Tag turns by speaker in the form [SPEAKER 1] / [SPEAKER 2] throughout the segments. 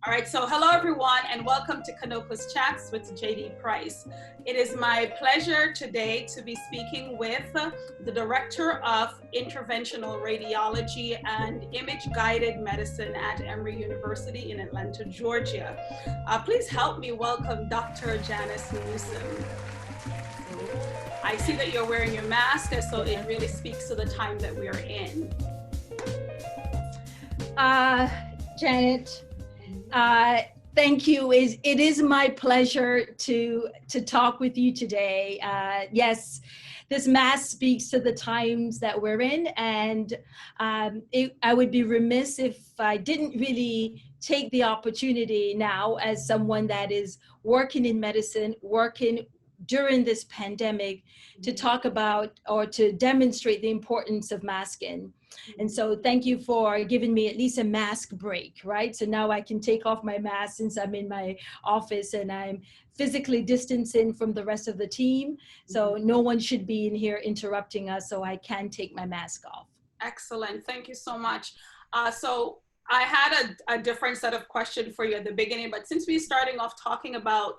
[SPEAKER 1] All right, so hello everyone and welcome to CanOpus Chats with JD Price. It is my pleasure today to be speaking with the Director of Interventional Radiology and Image-Guided Medicine at Emory University in Atlanta, Georgia. Please help me welcome Dr. Janice Newsome. I see that you're wearing your mask, so it really speaks to the time that we are in.
[SPEAKER 2] Janet, thank you. It is my pleasure to talk with you today. Yes, this mass speaks to the times that we're in, and I would be remiss if I didn't really take the opportunity now, as someone that is working in medicine, working during this pandemic, to talk about or to demonstrate the importance of masking. And so thank you for giving me at least a mask break, right? So now I can take off my mask since I'm in my office and I'm physically distancing from the rest of the team. So no one should be in here interrupting us, so I can take my mask off.
[SPEAKER 1] Excellent, thank you so much. So I had a different set of questions for you at the beginning, but since we're starting off talking about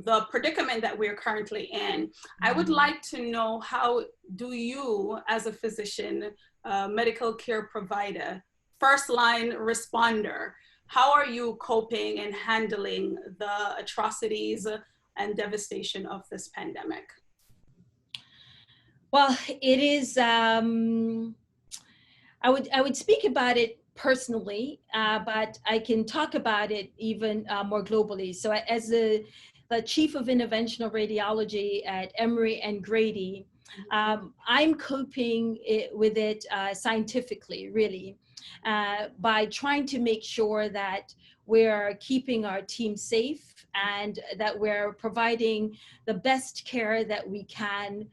[SPEAKER 1] the predicament that we're currently in, I would like to know, how do you as a physician, medical care provider, first line responder, how are you coping and handling the atrocities and devastation of this pandemic?
[SPEAKER 2] Well, it is, I would speak about it personally, but I can talk about it even more globally. So as the Chief of Interventional Radiology at Emory and Grady, I'm coping with it scientifically, really, by trying to make sure that we're keeping our team safe and that we're providing the best care that we can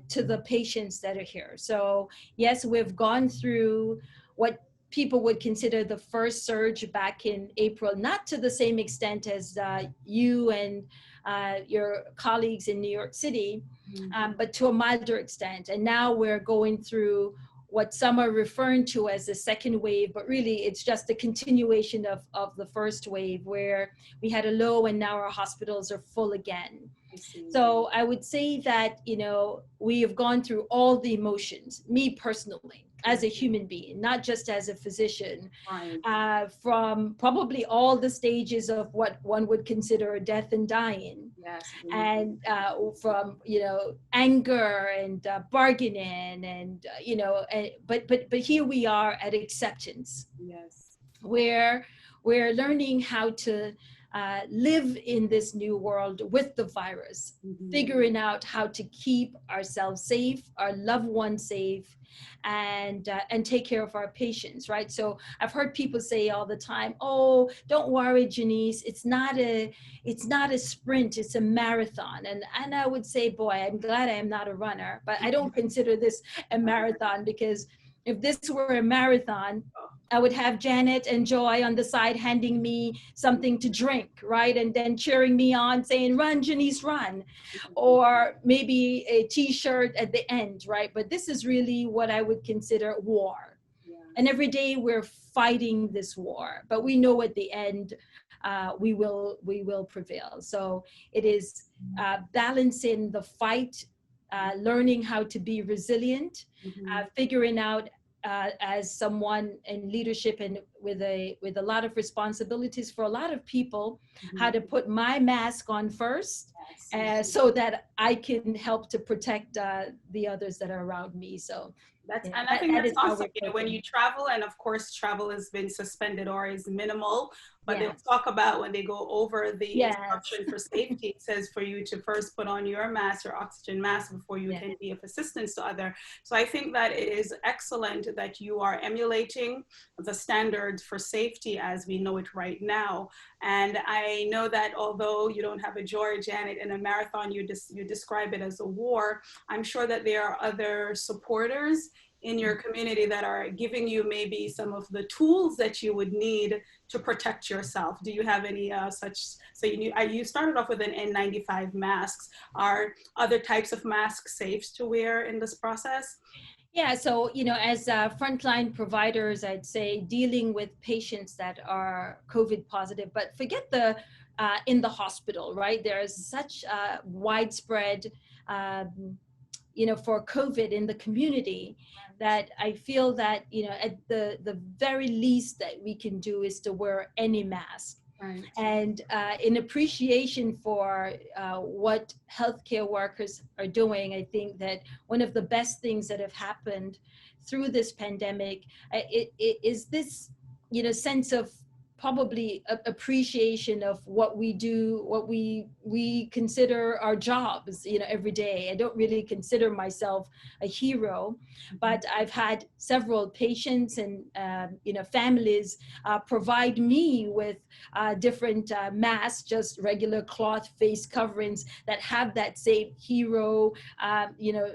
[SPEAKER 2] to the patients that are here. So yes, we've gone through what people would consider the first surge back in April, not to the same extent as you and your colleagues in New York City, but to a milder extent. And now we're going through what some are referring to as the second wave, but really it's just a continuation of the first wave, where we had a low and now our hospitals are full again. So I would say that, you know, we have gone through all the emotions, me personally, as a human being, not just as a physician, from probably all the stages of what one would consider a death and dying.
[SPEAKER 1] Yes.
[SPEAKER 2] And from, you know, anger and bargaining and, you know, but here we are at acceptance.
[SPEAKER 1] Yes.
[SPEAKER 2] Where we're learning how to live in this new world with the virus, figuring out how to keep ourselves safe, our loved ones safe, and take care of our patients, right? So I've heard people say all the time, "Oh, don't worry, Janice, it's not a sprint, it's a marathon." And I would say, boy, I'm glad I am not a runner, but I don't consider this a marathon, because if this were a marathon, I would have Janet and Joy on the side handing me something to drink, right? And then cheering me on, saying, "Run, Janice, run." Or maybe a t-shirt at the end, right? But this is really what I would consider war. Yeah. And every day we're fighting this war, but we know at the end we will prevail. So it is balancing the fight, learning how to be resilient, figuring out as someone in leadership and with a lot of responsibilities for a lot of people, how to put my mask on first, so that I can help to protect the others that are around me. So
[SPEAKER 1] and I think that's awesome. You know, when you travel, and of course travel has been suspended or is minimal, but they'll talk about when they go over the instruction for safety, it says for you to first put on your mask, your oxygen mask, before you can be of assistance to others. So I think that it is excellent that you are emulating the standards for safety as we know it right now. And I know that although you don't have a joy, Janet, in a marathon, you describe it as a war, I'm sure that there are other supporters in your community that are giving you maybe some of the tools that you would need to protect yourself. Do you have any such, so you started off with an N95 masks. Are other types of masks safe to wear in this process?
[SPEAKER 2] Yeah, so, as frontline providers, I'd say dealing with patients that are COVID positive, but forget the in the hospital, right? There's such widespread, um, for COVID in the community that I feel that, at the very least that we can do is to wear any mask.
[SPEAKER 1] Right.
[SPEAKER 2] And in appreciation for what healthcare workers are doing, I think that one of the best things that have happened through this pandemic it is this, sense of probably appreciation of what we do, what we consider our jobs, every day. I don't really consider myself a hero, but I've had several patients and families provide me with different masks, just regular cloth face coverings that have that same hero,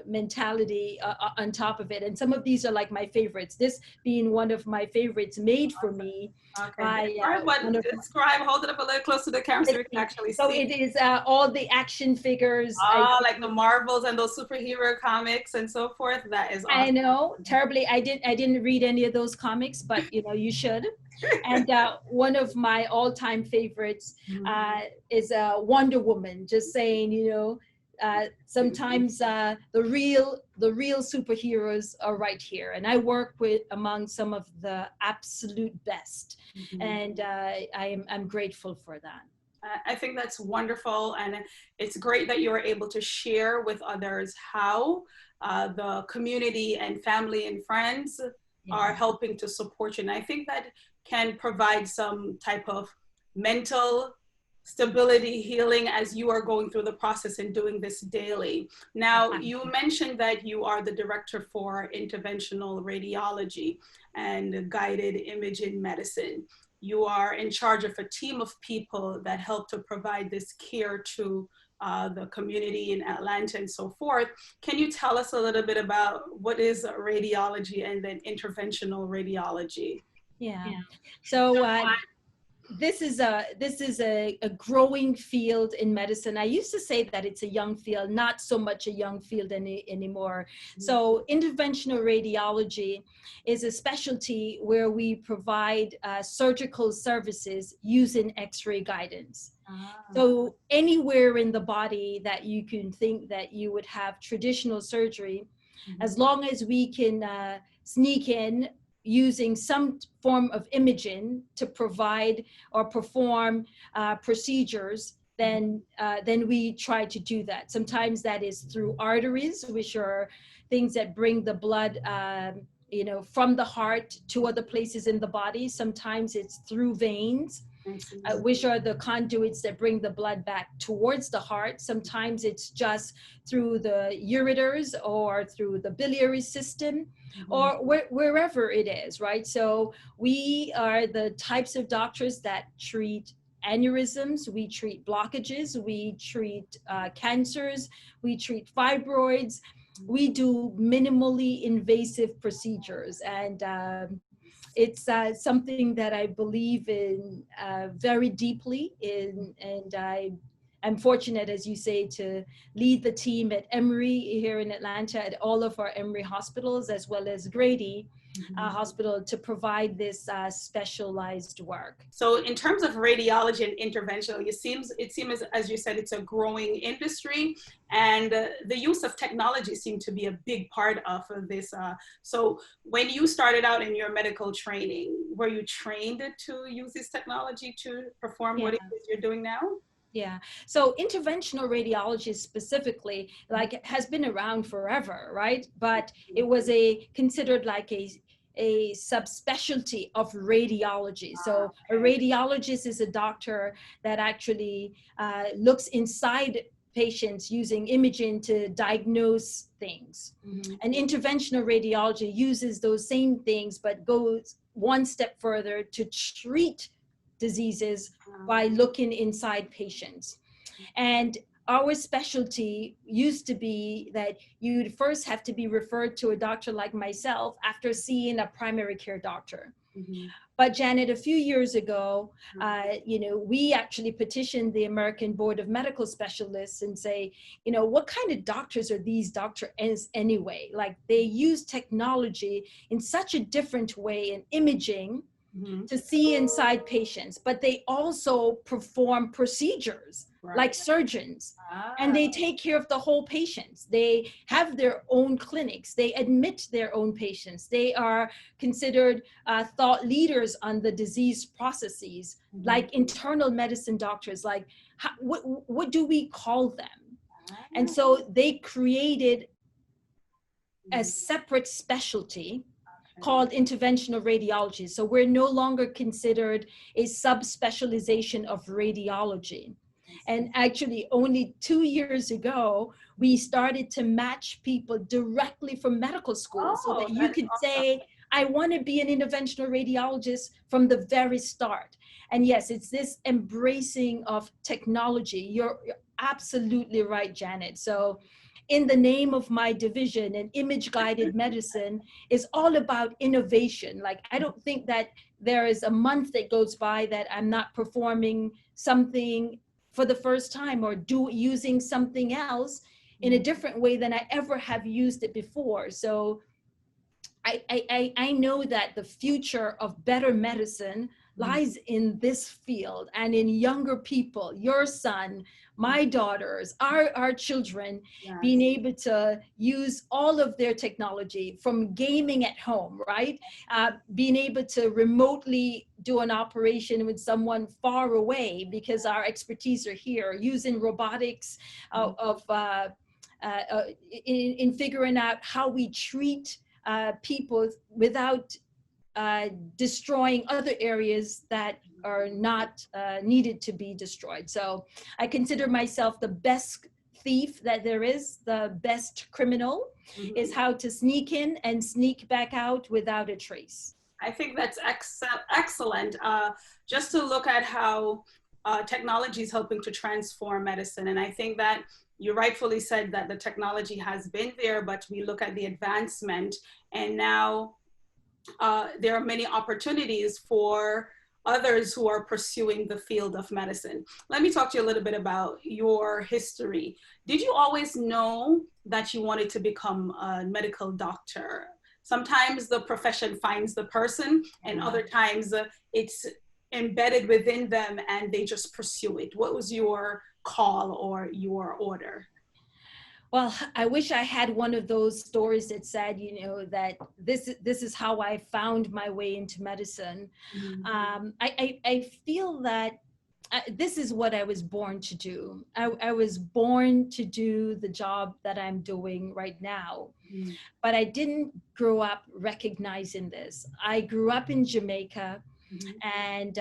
[SPEAKER 2] mentality on top of it. And some of these are like my favorites. This being one of my favorites, made for me.
[SPEAKER 1] Okay. Describe, hold it up a little close to the camera so we can actually see.
[SPEAKER 2] So it is all the action figures.
[SPEAKER 1] Like the Marvels and those superhero comics and so forth. That is awesome.
[SPEAKER 2] I know, terribly. I didn't read any of those comics, but you should. And one of my all-time favorites is Wonder Woman. Just saying, sometimes the real superheroes are right here, and I work with among some of the absolute best, and I'm grateful for that.
[SPEAKER 1] I think that's wonderful, and it's great that you're able to share with others how the community and family and friends are helping to support you. And I think that can provide some type of mental stability, healing as you are going through the process and doing this daily. Now, you mentioned that you are the director for interventional radiology and guided imaging medicine. You are in charge of a team of people that help to provide this care to the community in Atlanta and so forth. Can you tell us a little bit about what is radiology and then interventional radiology?
[SPEAKER 2] Yeah. So this is a growing field in medicine. I used to say that it's a young field, not so much a young field anymore. So interventional radiology is a specialty where we provide surgical services using X-ray guidance. So anywhere in the body that you can think that you would have traditional surgery, as long as we can sneak in using some form of imaging to provide or perform procedures, then we try to do that. Sometimes that is through arteries, which are things that bring the blood from the heart to other places in the body. Sometimes it's through veins, which are the conduits that bring the blood back towards the heart. Sometimes it's just through the ureters or through the biliary system, or wherever it is, right? So we are the types of doctors that treat aneurysms, we treat blockages, we treat cancers, we treat fibroids. We do minimally invasive procedures, and it's something that I believe in very deeply in, and I'm fortunate, as you say, to lead the team at Emory here in Atlanta, at all of our Emory hospitals, as well as Grady Hospital, to provide this specialized work.
[SPEAKER 1] So in terms of radiology and interventional, it seems as you said, it's a growing industry, and the use of technology seemed to be a big part of this. So when you started out in your medical training, were you trained to use this technology to perform what it is you're doing now?
[SPEAKER 2] Yeah. So interventional radiology specifically, like, has been around forever, right? But it was considered like a subspecialty of radiology. So a radiologist is a doctor that actually looks inside patients using imaging to diagnose things. And interventional radiology uses those same things, but goes one step further to treat diseases by looking inside patients. And our specialty used to be that you'd first have to be referred to a doctor like myself after seeing a primary care doctor. But Janet, a few years ago, we actually petitioned the American Board of Medical Specialists and say, what kind of doctors are these doctors anyway? Like, they use technology in such a different way in imaging to see inside patients, but they also perform procedures like surgeons, and they take care of the whole patients. They have their own clinics. They admit their own patients. They are considered thought leaders on the disease processes, like internal medicine doctors. Like, what do we call them? And so they created a separate specialty called interventional radiology. So we're no longer considered a subspecialization of radiology. And actually, only 2 years ago, we started to match people directly from medical school, so that you could say, I want to be an interventional radiologist from the very start. And yes, it's this embracing of technology. You're absolutely right, Janet. So in the name of my division, and image-guided medicine is all about innovation. Like, I don't think that there is a month that goes by that I'm not performing something for the first time, or using something else in a different way than I ever have used it before. So I know that the future of better medicine lies in this field, and in younger people, your son, my daughters, our children, being able to use all of their technology, from gaming at home, right? Being able to remotely do an operation with someone far away because our expertise are here, using robotics in figuring out how we treat people without destroying other areas that are not needed to be destroyed. So I consider myself the best thief that there is. The best criminal is how to sneak in and sneak back out without a trace.
[SPEAKER 1] I think that's excellent. Just to look at how technology is helping to transform medicine. And I think that you rightfully said that the technology has been there, but we look at the advancement, and now there are many opportunities for others who are pursuing the field of medicine. Let me talk to you a little bit about your history. Did you always know that you wanted to become a medical doctor? Sometimes the profession finds the person, and other times it's embedded within them and they just pursue it. What was your call or your order?
[SPEAKER 2] Well, I wish I had one of those stories that said, that this is how I found my way into medicine. I feel that this is what I was born to do. I was born to do the job that I'm doing right now, but I didn't grow up recognizing this. I grew up in Jamaica, and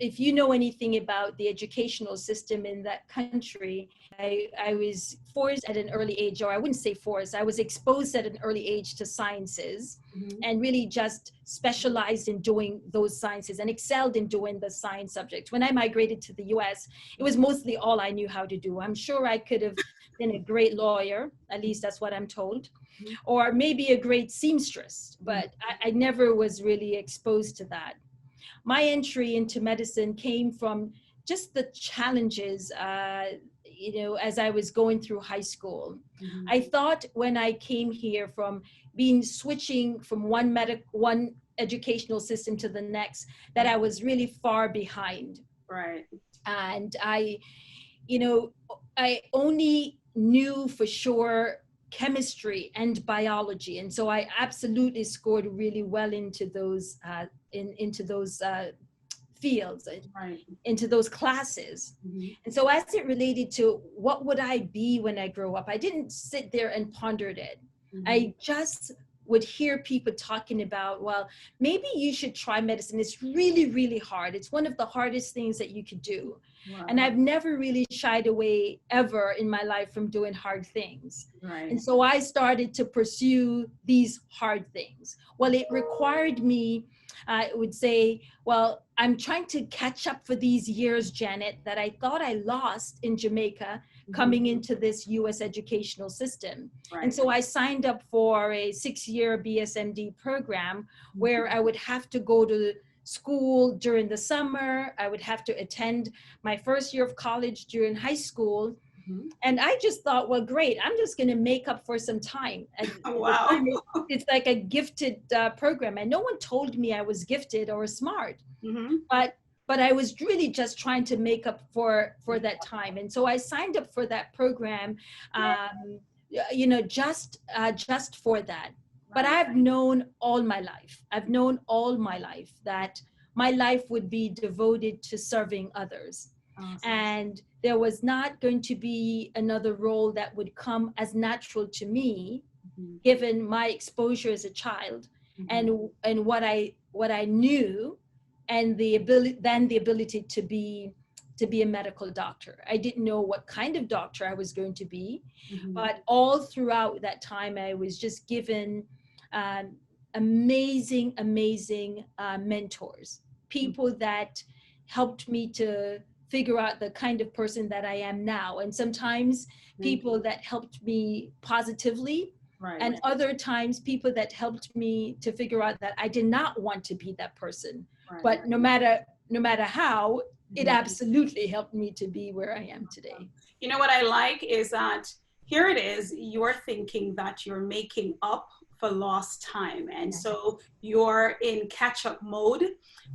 [SPEAKER 2] if you know anything about the educational system in that country, I was forced at an early age, or I wouldn't say forced, I was exposed at an early age to sciences, and really just specialized in doing those sciences and excelled in doing the science subjects. When I migrated to the US, it was mostly all I knew how to do. I'm sure I could have been a great lawyer, at least that's what I'm told, or maybe a great seamstress, but I never was really exposed to that. My entry into medicine came from just the challenges, as I was going through high school. I thought when I came here from switching from one educational system to the next, that I was really far behind.
[SPEAKER 1] Right.
[SPEAKER 2] And I only knew for sure chemistry and biology, and so I absolutely scored really well into those fields, into those classes. And so as it related to what would I be when I grow up, I didn't sit there and pondered it. I just would hear people talking about, well, maybe you should try medicine. It's really, really hard. It's one of the hardest things that you could do. Wow. And I've never really shied away ever in my life from doing hard things. Right. And so I started to pursue these hard things. Well, it required me, I would say, well, I'm trying to catch up for these years, Janet, that I thought I lost in Jamaica coming into this US educational system.
[SPEAKER 1] Right.
[SPEAKER 2] And so I signed up for a 6-year BSMD program where I would have to go to school during the summer. I would have to attend my first year of college during high school. And I just thought, well, great, I'm just going to make up for some time. And
[SPEAKER 1] Wow.
[SPEAKER 2] it's like a gifted program. And no one told me I was gifted or smart. But I was really just trying to make up for that time. And so I signed up for that program, you know, just for that. But I've known all my life that my life would be devoted to serving others. Awesome. And there was not going to be another role that would come as natural to me, given my exposure as a child, and what I knew, and the ability to be a medical doctor. I didn't know what kind of doctor I was going to be, but all throughout that time, I was just given amazing mentors, people that helped me to figure out the kind of person that I am now. And sometimes people that helped me positively, and other times people that helped me to figure out that I did not want to be that person. But no matter how, it absolutely helped me to be where I am today.
[SPEAKER 1] You know what I like is that here it is, you're thinking that you're making up for lost time. And so you're in catch-up mode.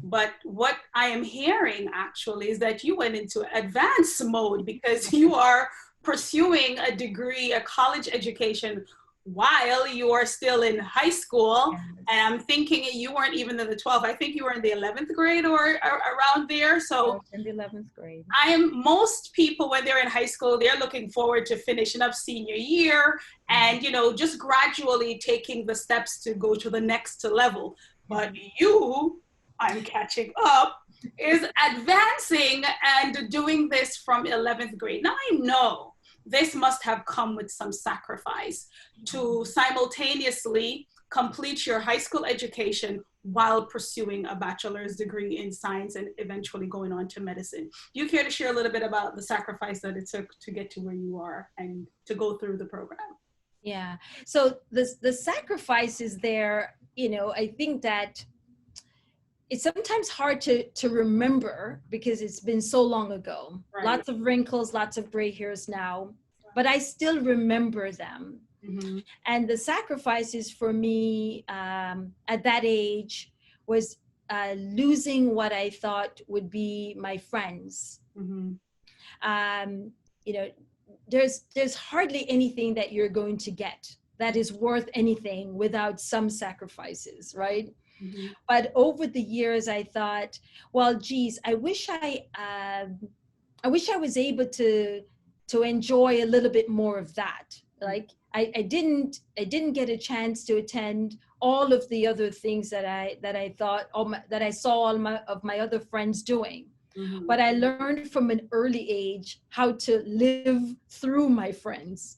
[SPEAKER 1] But what I am hearing actually is that you went into advanced mode, because you are pursuing a degree, a college education, while you are still in high school. And I'm thinking you weren't even in the 12th. I think you were in the 11th grade or around there. So
[SPEAKER 2] in the 11th grade.
[SPEAKER 1] Most people, when they're in high school, they're looking forward to finishing up senior year and, you know, just gradually taking the steps to go to the next level. But you, I'm catching up, is advancing and doing this from 11th grade. Now I know this must have come with some sacrifice to simultaneously complete your high school education while pursuing a bachelor's degree in science and eventually going on to medicine. Do you care to share a little bit about the sacrifice that it took to get to where you are and to go through the program?
[SPEAKER 2] Yeah, so the sacrifice is there. You know, I think that it's sometimes hard to remember because it's been so long ago. Lots of wrinkles, lots of gray hairs now, but I still remember them. And the sacrifices for me at that age was losing what I thought would be my friends. You know, there's hardly anything that you're going to get that is worth anything without some sacrifices, right? But over the years, I thought, well, geez, I wish I was able to enjoy a little bit more of that. Like I didn't get a chance to attend all of the other things that I thought that I saw all of my other friends doing. But I learned from an early age how to live through my friends,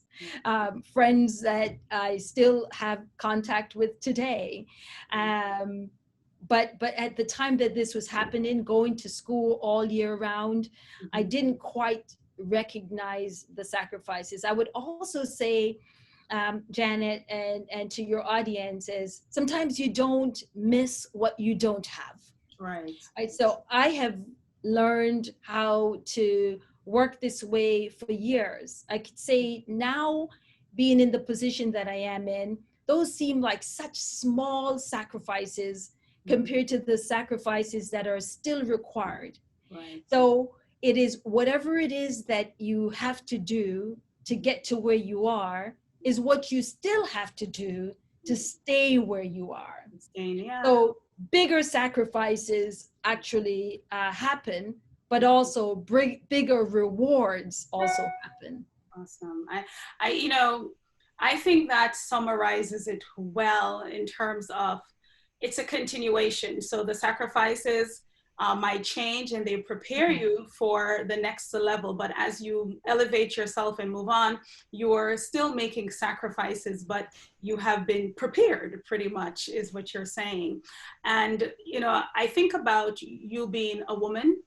[SPEAKER 2] friends that I still have contact with today. But at the time that this was happening, going to school all year round, I didn't quite recognize the sacrifices. I would also say, Janet, and to your audience, is sometimes you don't miss what you don't have. Right. So I have learned how to work this way for years. I could say now, being in the position that I am in, those seem like such small sacrifices compared to the sacrifices that are still required. Right. So it is whatever it is that you have to do to get to where you are is what you still have to do to stay where you are. So bigger sacrifices actually happen, but also bigger rewards also happen.
[SPEAKER 1] Awesome. I think that summarizes it well in terms of it's a continuation. So the sacrifices might change, and they prepare you for the next level. But as you elevate yourself and move on, you're still making sacrifices, but you have been prepared, pretty much is what you're saying. And, you know, I think about you being a woman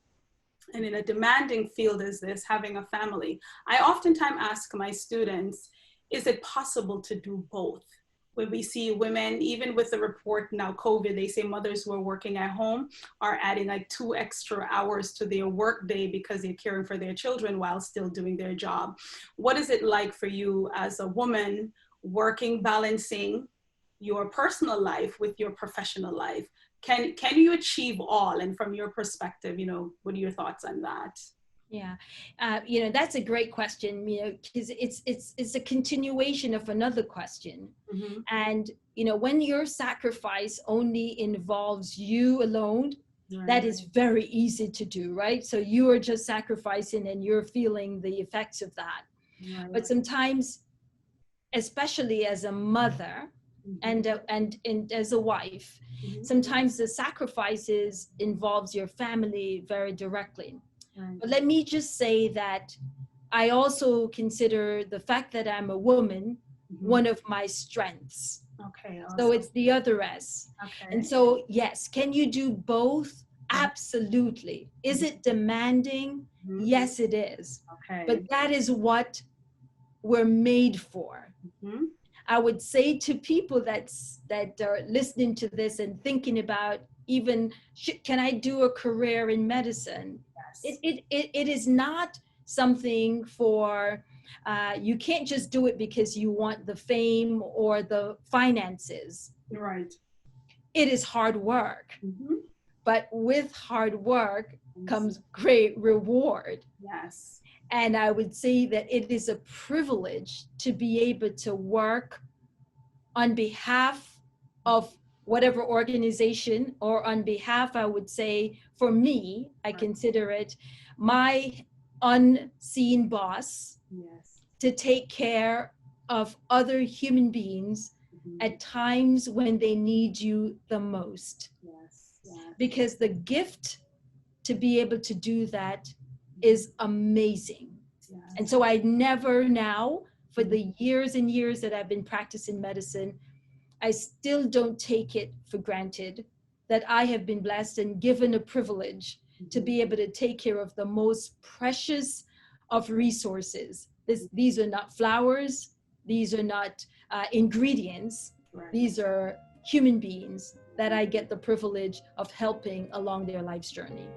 [SPEAKER 1] and in a demanding field as this, having a family. I oftentimes ask my students, is it possible to do both? When we see women, even with the report now, COVID, they say mothers who are working at home are adding like 2 extra hours to their work day because they're caring for their children while still doing their job. What is it like for you as a woman working, balancing your personal life with your professional life? Can you achieve all? And from your perspective, you know, what are your thoughts on that?
[SPEAKER 2] Yeah, you know, that's a great question, you know, because it's a continuation of another question.
[SPEAKER 1] Mm-hmm.
[SPEAKER 2] And, you know, when your sacrifice only involves you alone, right, that is very easy to do, right? So you are just sacrificing and you're feeling the effects of that. Right. But sometimes, especially as a mother, mm-hmm, and as a wife, mm-hmm, sometimes the sacrifices involves your family very directly. Right. But let me just say that I also consider the fact that I'm a woman, mm-hmm, one of my strengths.
[SPEAKER 1] Okay. Awesome.
[SPEAKER 2] So it's the other S. Okay. And so, yes, can you do both? Absolutely. Is it demanding? Mm-hmm. Yes, it is. Okay. But that is what we're made for. Mm-hmm. I would say to people that are listening to this and thinking about even, can I do a career in medicine? Yes. It is not something for, you can't just do it because you want the fame or the finances. Right. It is hard work. Mm-hmm. But with hard work comes great reward. Yes. And I would say that it is a privilege to be able to work on behalf of whatever organization, or on behalf, I would say, for me, I consider it my unseen boss. Yes. To take care of other human beings, mm-hmm, at times when they need you the most. Yes. Yes. Because the gift to be able to do that is amazing. Yes. And so I never now, for the years and years that I've been practicing medicine, I still don't take it for granted that I have been blessed and given a privilege to be able to take care of the most precious of resources. These are not flowers, these are not ingredients, right, these are human beings that I get the privilege of helping along their life's journey.